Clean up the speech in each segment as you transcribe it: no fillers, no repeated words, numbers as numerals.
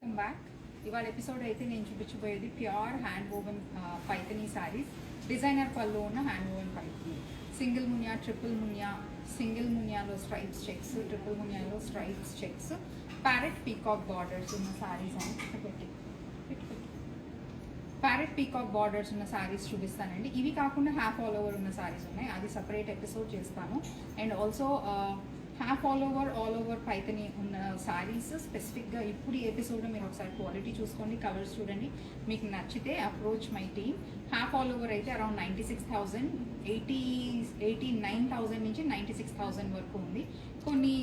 Welcome back. ఇవాళ episode అయితే నేను చూపించబోయేది pure hand woven Paithani saris. Designer పళ్ళు ఉన్న హ్యాండ్ వోవెన్ పైథనీ. సింగిల్ మునియా, ట్రిపుల్ మునియా, సింగిల్ మునియాలో స్ట్రైప్స్ చెక్స్, ట్రిపుల్ మునియాలో stripes checks, parrot peacock borders ఉన్న శారీస్ అని ప్యారెట్ పీకాక్ బార్డర్స్ ఉన్న శారీస్ చూపిస్తానండి. ఇవి కాకుండా హాఫ్ ఆల్ ఓవర్ ఉన్న శారీస్ ఉన్నాయి, అది సపరేట్ ఎపిసోడ్ చేస్తాను. And also half all over Paithani ఉన్న శారీస్ స్పెసిఫిక్గా ఇప్పుడు ఈ ఎపిసోడ్ మీరు ఒకసారి క్వాలిటీ చూసుకోండి, కలర్స్ చూడండి, మీకు నచ్చితే approach my team. Half all over అయితే అరౌండ్ 96,000, 89,000 నుంచి 96,000 వరకు ఉంది. కొన్ని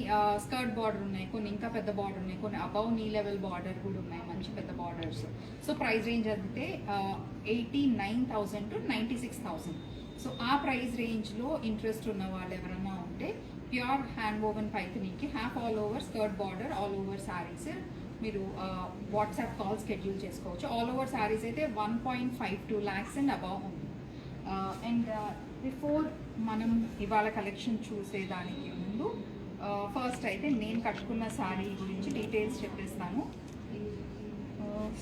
స్కర్ట్ బార్డర్ ఉన్నాయి, కొన్ని ఇంకా పెద్ద బార్డర్ ఉన్నాయి, కొన్ని అబౌవ్ నీ లెవెల్ బార్డర్ కూడా ఉన్నాయి, మంచి పెద్ద బార్డర్స్. సో ప్రైస్ రేంజ్ అయితే 89,000 to 96,000. సో ఆ ప్రైస్ రేంజ్లో ఇంట్రెస్ట్ ఉన్న వాళ్ళు ఎవరైనా ఉంటే ప్యూర్ హ్యాండ్ వోవెన్ పైథనీకి half all over skirt border all over saris మీరు వాట్సాప్ కాల్ షెడ్యూల్ చేసుకోవచ్చు. ఆల్ ఓవర్ శారీస్ అయితే 1.52 lakhs అండ్ అబౌవ్ ఉంది. అండ్ బిఫోర్ మనం ఇవాళ కలెక్షన్ చూసేదానికి ముందు ఫస్ట్ అయితే నేను కట్టుకున్న శారీ గురించి డీటెయిల్స్ చెప్పేస్తాను.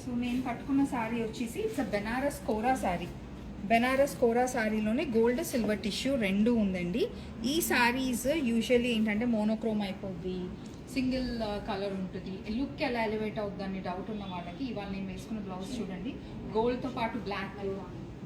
సో నేను కట్టుకున్న శారీ వచ్చేసి ఇట్స్ అ బెనారస్ కోరా శారీ. బెనారస్ కోరా శారీలోనే గోల్డ్ సిల్వర్ టిష్యూ రెండు ఉందండి. ఈ శారీస్ యూజువల్లీ ఏంటంటే మోనోక్రోమ్ అయిపోద్ది, సింగిల్ కలర్ ఉంటుంది, లుక్ ఎలా ఎలివేట్ అవుతుందని డౌట్ ఉన్న వాళ్ళకి ఇవాళ నేను వేసుకున్న బ్లౌజ్ చూడండి. గోల్డ్తో పాటు బ్లాక్,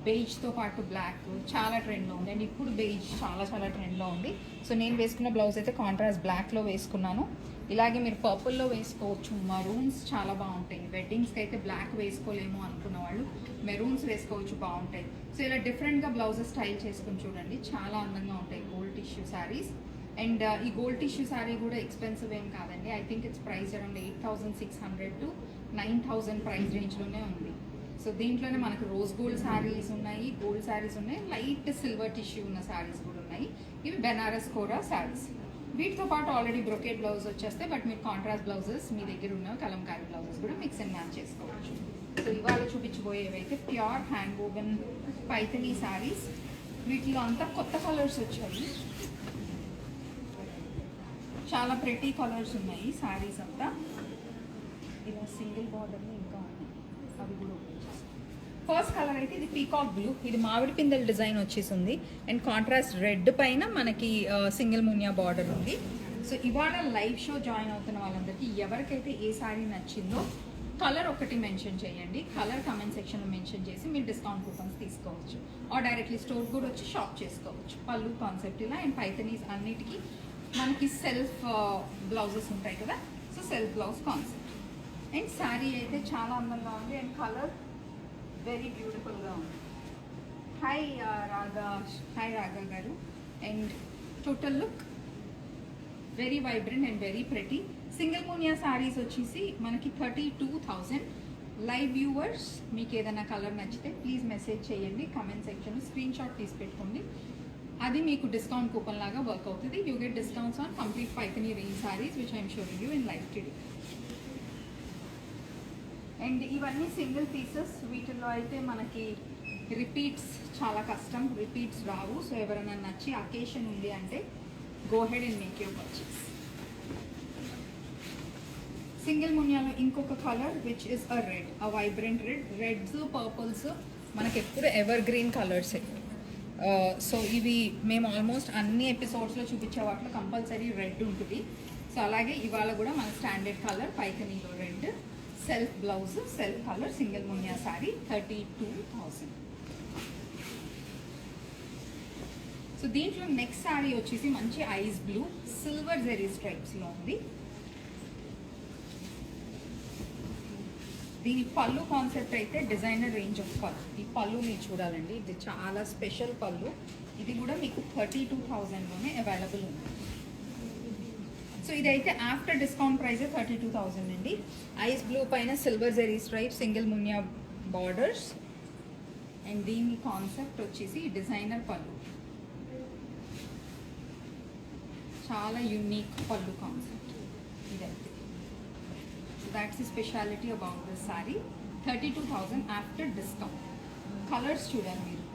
బెయిజ్తో పాటు బ్లాక్ చాలా ట్రెండ్లో ఉంది. అండ్ ఇప్పుడు బెయిజ్ చాలా ట్రెండ్లో ఉంది. సో నేను వేసుకున్న బ్లౌజ్ అయితే కాంట్రాస్ట్ బ్లాక్లో వేసుకున్నాను. ఇలాగే మీరు పర్పుల్లో వేసుకోవచ్చు, మరూన్స్ చాలా బాగుంటాయి. వెడ్డింగ్స్కి అయితే బ్లాక్ వేసుకోలేము అనుకున్న వాళ్ళు మెరూన్స్ వేసుకోవచ్చు, బాగుంటాయి. సో ఇలా డిఫరెంట్గా బ్లౌజెస్ స్టైల్ చేసుకుని చూడండి, చాలా అందంగా ఉంటాయి గోల్డ్ టిష్యూ శారీస్. అండ్ ఈ గోల్డ్ టిష్యూ శారీ కూడా ఎక్స్పెన్సివ్ ఏం కాదండి. I think it's price around 8,600 to 9,000 price రేంజ్లోనే ఉంది. సో దీంట్లోనే మనకు రోజ్ గోల్డ్ శారీస్ ఉన్నాయి, గోల్డ్ శారీస్ ఉన్నాయి, లైట్ సిల్వర్ టిష్యూ ఉన్న శారీస్ కూడా ఉన్నాయి. ఇవి బెనారస్ కోరా శారీస్. వీటితో పాటు ఆల్రెడీ బ్రొకేట్ బ్లౌజ్ వచ్చేస్తే, బట్ మీరు కాంట్రాస్ట్ బ్లౌజెస్ మీ దగ్గర ఉన్న కలంకారీ బ్లౌజెస్ కూడా మిక్స్ అండ్ మ్యాచ్ చేసుకోవచ్చు. సో ఇవాళ చూపించబోయేవైతే pure hand woven Paithani saris. వీటిలో అంతా కొత్త కలర్స్ వచ్చాయి, చాలా ప్రెటీ కలర్స్ ఉన్నాయి శారీస్ అంతా. ఇలా సింగిల్ బార్డర్ని ఇంకా ఉన్నాయి, అవి కూడా ఓపెన్ చేస్తాం. ఫస్ట్ కలర్ అయితే ఇది పీకాక్ బ్లూ, ఇది మామిడి పిందెల డిజైన్ వచ్చేసింది. అండ్ కాంట్రాస్ట్ రెడ్ పైన మనకి సింగిల్ మునియా బార్డర్ ఉంది. సో ఇవాళ లైవ్ షో జాయిన్ అవుతున్న వాళ్ళందరికీ ఎవరికైతే ఏ శారీ నచ్చిందో కలర్ ఒకటి మెన్షన్ చేయండి, కలర్ కమెంట్ సెక్షన్లో మెన్షన్ చేసి మీరు డిస్కౌంట్ కూపన్స్ తీసుకోవచ్చు. ఆర్ డైరెక్ట్లీ స్టోర్ కూడా వచ్చి షాప్ చేసుకోవచ్చు. పళ్ళు కాన్సెప్ట్ ఇలా. అండ్ పైథనీస్ అన్నిటికీ మనకి సెల్ఫ్ బ్లౌజెస్ ఉంటాయి కదా, so self blouse concept. And sari అయితే చాలా అందంగా ఉంది. అండ్ కలర్ వెరీ బ్యూటిఫుల్గా ఉంది. హాయ్ రాగా గారు. And total look very vibrant and very pretty. Single Muniya saris వచ్చేసి మనకి 32,000. లైవ్ వ్యూవర్స్ మీకు ఏదైనా కలర్ నచ్చితే ప్లీజ్ మెసేజ్ చేయండి కమెంట్ సెక్షన్లో, స్క్రీన్ షాట్ తీసి పెట్టుకోండి, అది మీకు డిస్కౌంట్ కూపన్ లాగా వర్క్ అవుతుంది. You get discounts on complete Paithani range saris which I'm showing you in live today. And ఇవన్నీ సింగిల్ పీసెస్. వీటిల్లో అయితే మనకి రిపీట్స్ చాలా కష్టం, రిపీట్స్ రావు. సో ఎవరైనా నచ్చి అకేషన్ ఉంది అంటే go ahead and make your purchase. Single మునియాలో ఇంకొక colour which is a red, a vibrant red. Reds purples మనకి ఎప్పుడు ఎవర్ గ్రీన్ కలర్స్. సో ఇవి మేము ఆల్మోస్ట్ అన్ని ఎపిసోడ్స్లో చూపించే వాటిలో కంపల్సరీ రెడ్ ఉంటుంది. సో అలాగే ఇవాళ కూడా మన స్టాండర్డ్ కలర్ పైథనీలో red. Self blouse, self colour, single మునియా శారీ 32,000. సో దీంట్లో నెక్స్ట్ శారీ వచ్చేసి మంచి ఐస్ బ్లూ సిల్వర్ జెరీ స్ట్రైప్స్లో ఉంది. దీని పళ్ళు కాన్సెప్ట్ అయితే డిజైనర్ రేంజ్ ఆఫ్ పళ్ళు. ఈ పళ్ళు మీరు చూడాలండి, ఇది చాలా స్పెషల్ పళ్ళు. ఇది కూడా మీకు 32,000లోనే అవైలబుల్ ఉంది. సో ఇదైతే ఆఫ్టర్ డిస్కౌంట్ ప్రైస్ 32,000 అండి. ఐస్ బ్లూ పైన silver zari stripe, single muniya borders. And దీని కాన్సెప్ట్ వచ్చేసి డిజైనర్ పళ్ళు, చాలా యూనిక్ పళ్ళు కాన్సెప్ట్ ఇదైతే. So that's the speciality about this sari. 32,000 after discount. Colours చూడండి మీరు,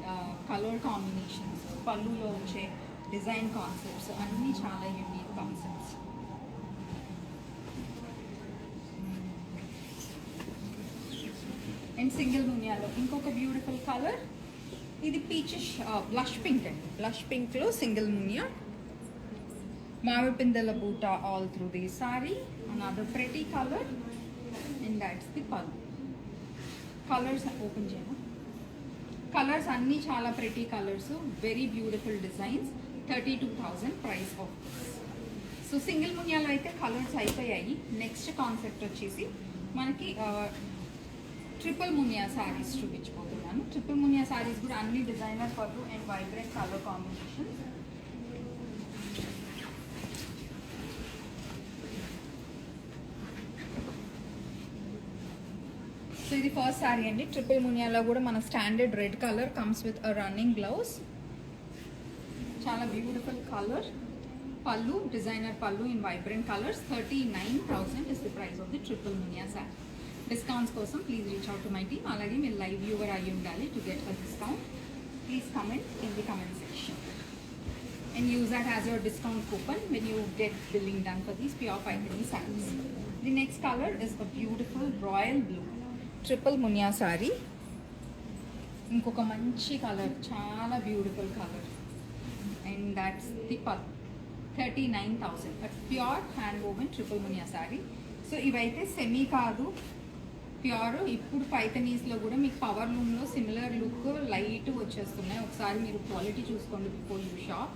కలర్ కాంబినేషన్స్, పళ్ళులో వచ్చే డిజైన్ కాన్సెప్ట్స్ అన్నీ చాలా యూనిక్ కాన్సెప్ట్స్. అండ్ సింగిల్ మునియాలో ఇంకొక బ్యూటిఫుల్ కలర్, ఇది పీచిష్ బ్లష్ పింక్ అండి. బ్లష్ పింక్లో సింగిల్ మునియా, మావి పిందెల బూట all through the sari. Another pretty colour and that's the pallu. Colours open చేయను. కలర్స్ అన్నీ చాలా pretty colours, very beautiful designs. 32,000 price of this. So single మునియాలో అయితే కలర్స్ అయిపోయాయి. నెక్స్ట్ కాన్సెప్ట్ వచ్చేసి మనకి ట్రిపుల్ మునియా శారీస్ చూపించిపోతున్నాను. ట్రిపుల్ మునియా శారీస్ కూడా అన్ని డిజైనర్ పళ్ళు and vibrant colour combination. So ఇది ఫస్ట్ శారీ అండి. ట్రిపుల్ మునియాలో కూడా మన standard red colour comes with a running blouse. చాలా బ్యూటిఫుల్ కలర్. పళ్ళు డిజైనర్ పళ్ళు in vibrant colours. 39,000 is the price of the triple మునియా శారీ. డిస్కౌంట్స్ కోసం please reach out to my team. అలాగే మీరు లైవ్ వ్యూవర్ అయ్యి ఉండాలి to get a discount. Please comment in the comment section and use that as your discount coupon when you get billing done for these pure Paithani sarees. The next color is a beautiful royal blue triple munya saree. ఇంకొక మంచి colour, చాలా beautiful colour and that's the పల్. 39,000 pure hand woven triple మునియా sari. So ఇవైతే semi కాదు, pure. ఇప్పుడు పైథనీస్లో కూడా మీకు పవర్ లూమ్లో సిమిలర్ లుక్ లైట్ వచ్చేస్తున్నాయి. ఒకసారి మీరు క్వాలిటీ చూసుకోండి బిఫోర్ యూ షాప్.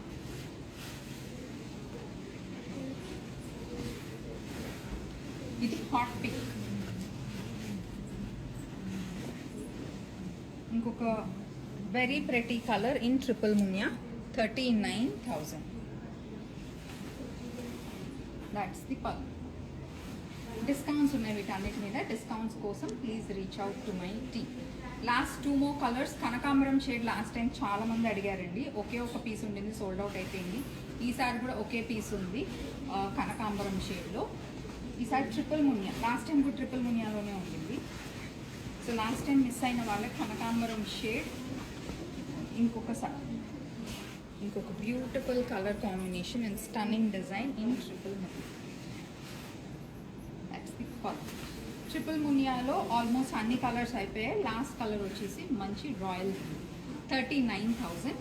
ఇది హాట్ పింక్. ఇంకొక very pretty colour in triple Muniya. 39,000. That's the పల్. డిస్కౌంట్స్ ఉన్నాయి వీటన్నిటి మీద. డిస్కౌంట్స్ కోసం please reach out to my team. Last 2 more colours. కనకాంబరం షేడ్ లాస్ట్ టైం చాలా మంది అడిగారండి. ఒకే ఒక పీస్ ఉండింది, సోల్డ్ అవుట్ అయిపోయింది. ఈసారి కూడా ఒకే పీస్ ఉంది కనకాంబరం షేడ్లో. ఈసారి ట్రిపుల్ మునియా. లాస్ట్ టైం కూడా ట్రిపుల్ మునియాలోనే ఉండింది. సో లాస్ట్ టైం మిస్ అయిన వాళ్ళకి కనకాంబరం షేడ్. ఇంకొక beautiful colour combination and stunning design in triple మునియా. That's the pallu. ట్రిపుల్ మునియాలో ఆల్మోస్ట్ అన్ని కలర్స్ అయిపోయాయి. లాస్ట్ కలర్ వచ్చేసి మంచి రాయల్. 39,000.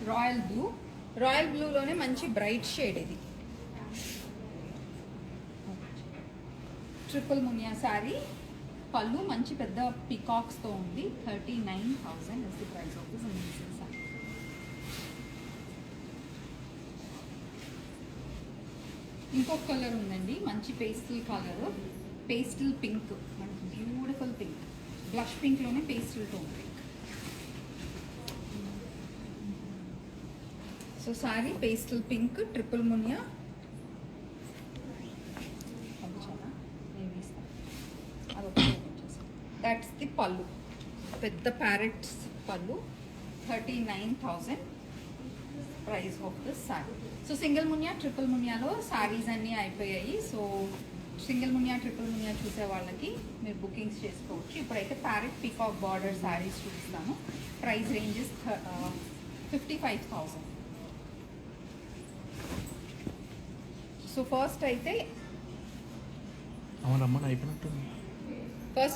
Royal blue. రాయల్ బ్లూలోనే మంచి బ్రైట్ షేడ్ ఇది. ట్రిపుల్ మునియా శారీ. పళ్ళు మంచి పెద్ద పికాక్స్తో ఉంది. 39,000 is the price of this amazing sari. ఇంకొక కలర్ ఉందండి, మంచి పేస్టల్ కలర్. పేస్టల్ పింక్, మనకి బ్యూటిఫుల్ పింక్. బ్లష్ పింక్లోనే pastel tone pink. So sorry pastel pink triple మునియా. దాట్స్ ది పళ్ళు, పెద్ద ప్యారెట్స్ పళ్ళు. 39,000 price of this sari. So single మునియా ట్రిపుల్ మునియాలో సారీస్ అన్నీ అయిపోయాయి. సో సింగిల్ మునియా ట్రిపుల్ మునియా చూసే వాళ్ళకి మీరు బుకింగ్స్ చేసుకోవచ్చు. ఇప్పుడైతే ప్యారెట్ పీకాక్ బార్డర్ సారీస్ చూపిస్తాను. Price ranges 55,000. సో ఫస్ట్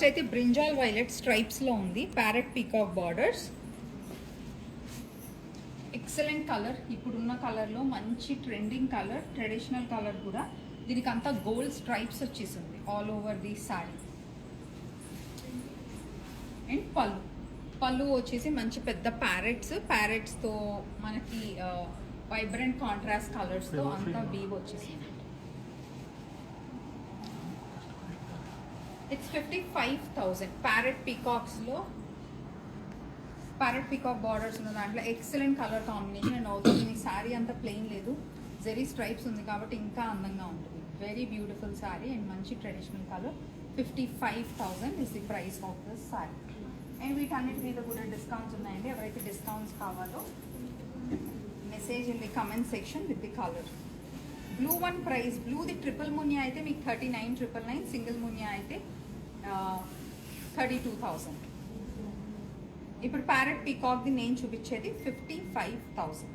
అయితే బ్రింజాల్ వైలెట్ స్ట్రైప్స్లో ఉంది. Parrot peacock borders. Excellent colour. ఇప్పుడున్న కలర్లో మంచి ట్రెండింగ్ కలర్, ట్రెడిషనల్ కలర్ కూడా. దీనికి అంతా గోల్డ్ స్ట్రైప్స్ వచ్చేసింది all over the sari. And పళ్ళు వచ్చేసి మంచి పెద్ద ప్యారెట్స్తో మనకి వైబ్రెంట్ కాంట్రాస్ట్ కలర్స్తో అంతా వీవ్ వచ్చేసింది. ఇట్స్ 55,000. ప్యారెట్ పీకాక్స్లో ప్యారెట్ పీకాక్ బార్డర్స్ ఉన్న దాంట్లో excellent colour combination. And also మీకు శారీ అంతా ప్లెయిన్ లేదు, జెరీ స్ట్రైప్స్ ఉంది కాబట్టి ఇంకా అందంగా ఉంటుంది. వెరీ బ్యూటిఫుల్ శారీ అండ్ మంచి traditional colour. 55,000 is the price of this sari. And వీటన్నిటి మీద కూడా డిస్కౌంట్స్ ఉన్నాయండి. ఎవరైతే డిస్కౌంట్స్ కావాలో message in the comment section with the colour. Blue one price, బ్లూది ట్రిపుల్ మునియా అయితే మీకు 39,999, సింగిల్ మునియా అయితే 32,000. ఇప్పుడు ప్యారెట్ పీకాక్ది నేను చూపించేది 55,000.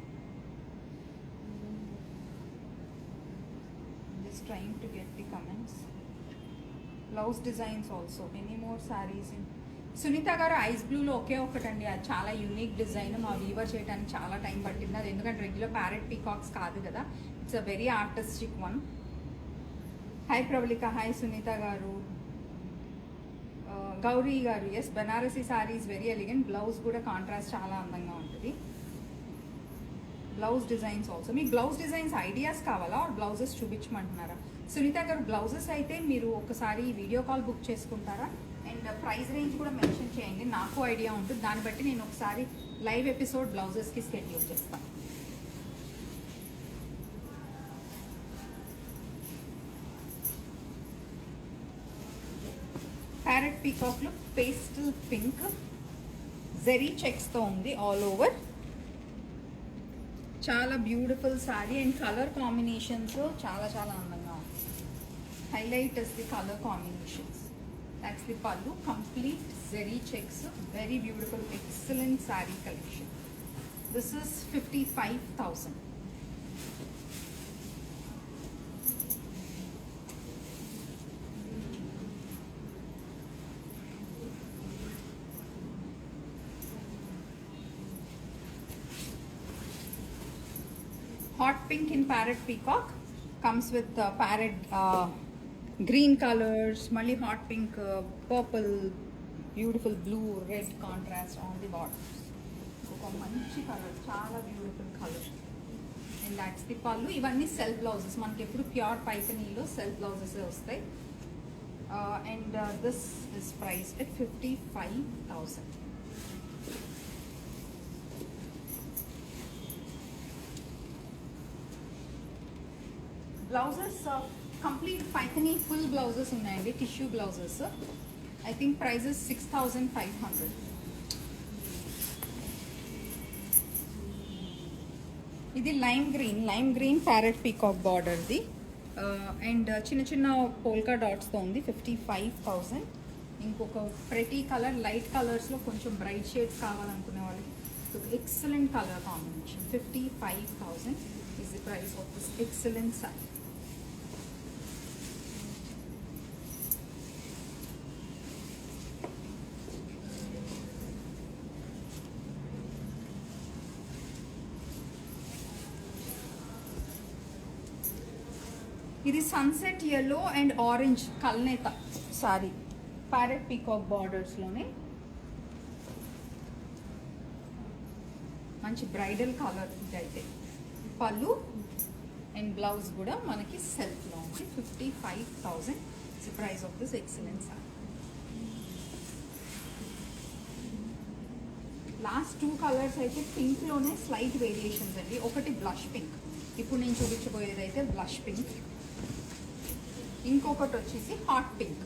Just trying to get the comments. Blouse designs also, many more sarees in Sunitha గారు ఐస్ బ్లూలో ఒకే ఒకటండి, అది చాలా యూనిక్ డిజైన్. మా వీవర్ చేయడానికి చాలా టైం పట్టింది అది, ఎందుకంటే రెగ్యులర్ ప్యారెట్ పీకాక్స్ కాదు కదా, it's a very artistic one. Hi Pravalika, hi Sunitha గారు. గౌరీ గారు, yes Banarasi sari is very elegant, blouse కూడా కాంట్రాస్ట్ చాలా అందంగా ఉంటుంది. బ్లౌజ్ డిజైన్స్ ఆల్సో, మీకు బ్లౌజ్ డిజైన్స్ ఐడియాస్ కావాలా బ్లౌజెస్ చూపించమంటున్నారా? సునీత గారు బ్లౌజెస్ అయితే మీరు ఒకసారి వీడియో కాల్ బుక్ చేసుకుంటారా, అండ్ ప్రైస్ రేంజ్ కూడా మెన్షన్ చేయండి, నాకు ఐడియా ఉంటుంది, దాన్ని బట్టి నేను ఒకసారి లైవ్ ఎపిసోడ్ బ్లౌజెస్కి స్కెడ్యూల్ చేస్తాను. ప్యారెట్ పీకాక్లో పేస్టల్ పింక్ జెరీ చెక్స్తో ఉంది ఆల్ ఓవర్, చాలా beautiful sorry and colour combinations చాలా చాలా అందంగా ఉంది. Highlight is the colour combinations. That's the pallu, complete zeri checks, very beautiful, excellent saree collection. This is 55,000. Hot pink in parrot peacock comes with parrot green colors, మళ్ళీ hot pink, purple, beautiful blue, red contrast on the borders. ఒక మంచి colour, చాలా beautiful colour. And that's the పళ్ళు. ఇవన్నీ self blouses, మనకి ఎప్పుడు pure పైథనీలో self blouses వస్తాయి. And this is price at 55,000. Blouses complete Paithani full blouses ఉన్నాయండి, tissue blouses. I think prices 6,500. ఇది లైమ్ గ్రీన్ ప్యారెట్ పీకాక్ బార్డర్ది, అండ్ చిన్న చిన్న పోల్కా డాట్స్తో ఉంది. 55,000. ఇంకొక ప్రెటీ కలర్, లైట్ కలర్స్లో కొంచెం బ్రైట్ షేడ్స్ కావాలనుకునే వాళ్ళకి excellent colour combination. 55,000 is the price of this excellent saree. ఇది సన్సెట్ ఎల్లో అండ్ ఆరెంజ్ కల్నేత సారీ, ప్యారెట్ పీకాక్ బార్డర్స్లోనే మంచి బ్రైడల్ కలర్. ఇదైతే పళ్ళు అండ్ బ్లౌజ్ కూడా మనకి సెల్ఫ్లో ఉంది. 55,000 is the price of this excellent sorry. Last 2 colours అయితే పింక్లోనే స్లైట్ వేరియేషన్స్ అండి. ఒకటి బ్లష్ పింక్, ఇప్పుడు నేను చూపించబోయేది అయితే బ్లష్ పింక్. ఇంకొకటి వచ్చేసి హాట్ పింక్.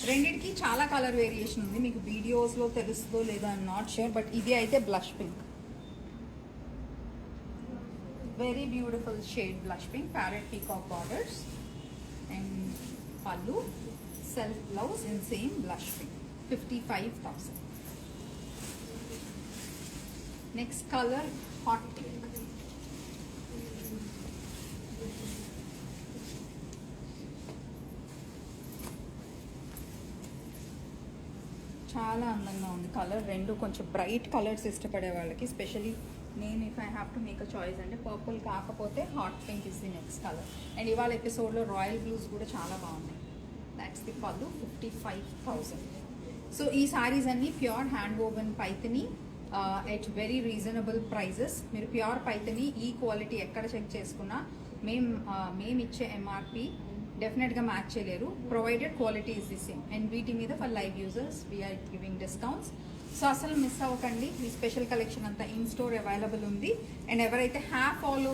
రెండిటికి చాలా కలర్ వేరియేషన్ ఉంది, మీకు వీడియోస్లో తెలుస్తుందో లేదో ఐఎమ్ నాట్ ష్యూర్, బట్ ఇది అయితే blush pink. Very beautiful shade blush pink, parrot peacock borders and పళ్ళు, self blouse in same blush pink. 55,000. Next colour hot pink. చాలా అందంగా ఉంది కలర్. రెండు కొంచెం బ్రైట్ కలర్స్ ఇష్టపడే వాళ్ళకి, స్పెషలీ నేను if I have to make a choice అంటే పర్పుల్ కాకపోతే hot pink is the next colour. And ఇవాళ ఎపిసోడ్లో రాయల్ బ్లూస్ కూడా చాలా బాగున్నాయి. దాట్స్ ది పళ్ళు. 55,000. సో ఈ సారీస్ అన్నీ pure hand woven Paithani at very reasonable prices. మీరు ప్యూర్ పైథనీ ఈ క్వాలిటీ ఎక్కడ చెక్ చేసుకున్నా మేము ఇచ్చే ఎంఆర్పి డెఫినెట్గా మ్యాచ్ చేయలేరు, provided quality is the same. And వీటి మీద for live users we're giving discounts. So అసలు మిస్ అవ్వకండి, ఈ స్పెషల్ కలెక్షన్ అంతా ఇన్ స్టోర్ అవైలబుల్ ఉంది. అండ్ ఎవరైతే హ్యాఫ్ ఆల్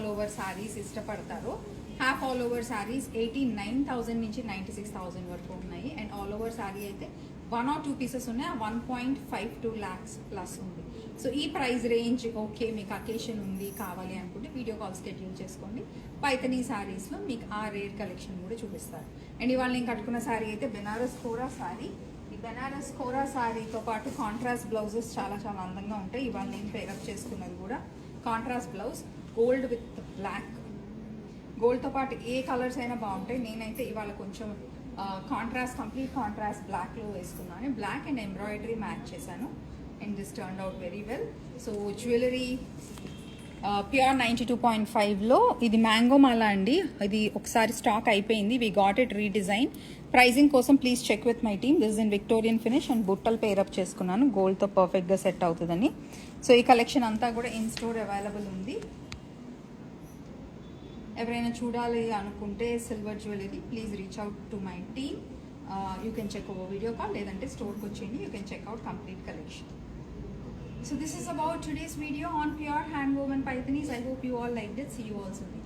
ఓవర్ శారీస్ ఇష్టపడతారో, హ్యాఫ్ ఆల్ ఓవర్ శారీస్ 89,000 నుంచి 96,000 వరకు ఉన్నాయి. అండ్ ఆల్ ఓవర్ శారీ అయితే 1 or 2 పీసెస్ ఉన్నాయి, 1.52 lakhs ప్లస్ ఉంది. సో ఈ ప్రైస్ రేంజ్ ఓకే, మీకు అకేషన్ ఉంది కావాలి అనుకుంటే వీడియో కాల్ షెడ్యూల్ చేసుకోండి. పైథనీ శారీస్లో మీకు ఆ రేర్ కలెక్షన్ కూడా చూపిస్తారు. అండ్ ఇవాళ నేను కట్టుకున్న శారీ అయితే బెనారస్ కోరా శారీ. ఈ బెనారస్ కోరా శారీతో పాటు కాంట్రాస్ట్ బ్లౌజెస్ చాలా చాలా అందంగా ఉంటాయి. ఇవాళ నేను పేరప్ చేసుకున్నది కూడా contrast blouse, gold with black. గోల్డ్తో పాటు ఏ కలర్స్ అయినా బాగుంటాయి. నేనైతే ఇవాళ కొంచెం కాంట్రాస్ట్, కంప్లీట్ కాంట్రాస్ట్ బ్లాక్లో వేసుకున్నాను. బ్లాక్ అండ్ ఎంబ్రాయిడరీ మ్యాచ్ చేశాను and this turn out very well. So jewellery pure 92.5లో ఇది మ్యాంగో మాల అండి. ఇది ఒకసారి స్టాక్ అయిపోయింది. We got it redesign. Pricing కోసం please check with my team. This in Victorian finish and బుట్టలు పేరప్ చేసుకున్నాను గోల్డ్తో పర్ఫెక్ట్గా సెట్ అవుతుందని. సో ఈ కలెక్షన్ అంతా కూడా ఇన్ స్టోర్ అవైలబుల్ ఉంది. ఎవరైనా చూడాలి అనుకుంటే silver jewellery please reach out to my team. You can check over video call, లేదంటే స్టోర్కి వచ్చేయండి. You can check out complete collection. So this is about today's video on pure hand woven Pythanis. I hope you all liked it. See you all soon.